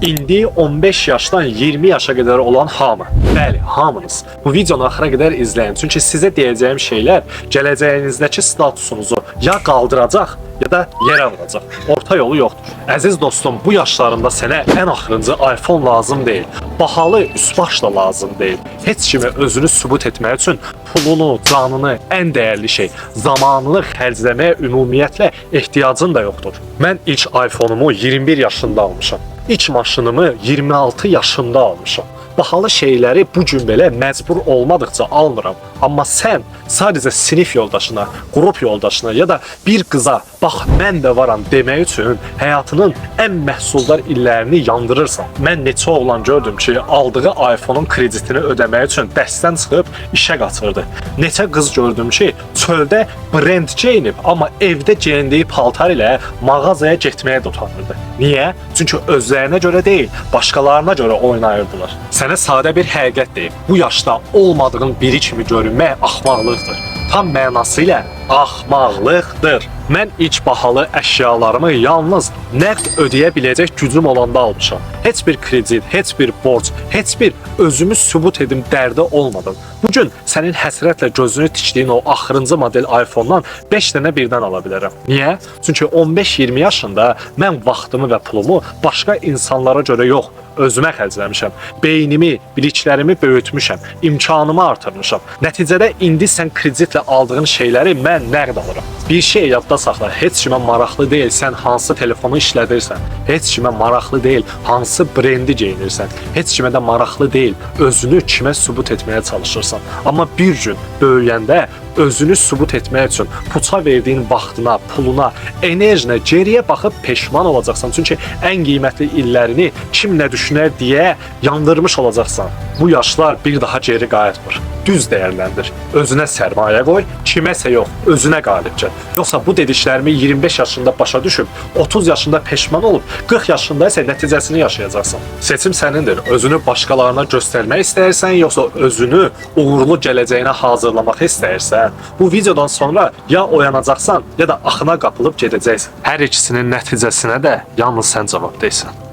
İndi 15 yaşdan 20 yaşa qədər olan hamı, bəli, hamınız bu videonu axıra qədər izləyin. Çünki sizə deyəcəyim şeylər gələcəyinizdəki statusunuzu ya qaldıracaq, ya da yerə vuracaq. Orta yolu yoxdur. Əziz dostum, bu yaşlarında sənə ən axırıncı iPhone lazım deyil. Bahalı üst-baş da lazım deyil. Heç kimi özünü sübut etmək üçün pulunu, canını, ən dəyərli şey, zamanını xərcləməyə ümumiyyətlə ehtiyacın da yoxdur. Mən ilk iPhone-umu 21 yaşında almışam. İlk maşınımı 26 yaşında almışam. Bahalı şeyləri bu gün belə məcbur olmadıqca almıram. Amma sən sadəcə sinif yoldaşına, qrup yoldaşına ya da bir qıza bax mən də varam demək üçün həyatının ən məhsuldar illərini yandırırsan. Mən neçə oğlan gördüm ki, aldığı iPhone-un kreditini ödəmək üçün dərsdən çıxıb işə qaçırdı. Neçə qız gördüm ki, çöldə brend geyinib, amma evdə geyindiyi paltar ilə mağazaya getməyə də utanırdı. Niyə? Çünki özlərinə görə deyil, başqalarına görə oynayırdılar. Sənə sadə bir həqiqət deyim. Bu yaşda olmadığın biri kimi görünmək axmaqlıqdır. Tam mənası ilə axmaqlıqdır. Mən ilk bahalı əşyalarımı yalnız nəqd ödəyə biləcək gücüm olanda almışam. Heç bir kredit, heç bir borc, heç bir özümü sübut edim dərdi olmadım. Bugün sənin həsrətlə gözünü tikdiyin o axırıncı model iPhone-dan 5 dənə birdən ala bilərəm. Niyə? Çünki 15-20 yaşında mən vaxtımı və pulumu başqa insanlara görə yox, özümə xərcləmişəm. Beynimi, biliklərimi böyütmüşəm, imkanımı artırmışam. Nəticədə indi sən kreditlə aldığın şeyləri mən nəqd alıram. Bir şey yadda saxla, heç kimə maraqlı deyil sən hansı telefonu işlədirsən, heç kimə maraqlı deyil hansı brendi geyinirsən, heç kimə də maraqlı deyil özünü kimə sübut etməyə çalışırsan. Amma bir gün böyüyəndə özünü sübut etmək üçün puça verdiyin vaxtına, puluna, enerjinə geriyə baxıb peşman olacaqsan. Çünki ən qiymətli illərini kim nə düşünər deyə yandırmış olacaqsan. Bu yaşlar bir daha geri qayıtmır. Düz dəyərləndir. Özünə sərmayə qoy, kiməsə yox, özünə qalib gəl. Yoxsa bu dediklərimi 25 yaşında başa düşüb, 30 yaşında peşman olub, 40 yaşında isə nəticəsini yaşayacaqsan. Seçim sənindir. Özünü başqalarına göstərmək istəyirsən, yoxsa özünü uğurlu gələcəyinə hazırlamaq istəyirsən, bu videodan sonra ya oyanacaqsan, ya da axına qapılıb gedəcəksən. Hər ikisinin nəticəsinə də yalnız sən cavabdeysən.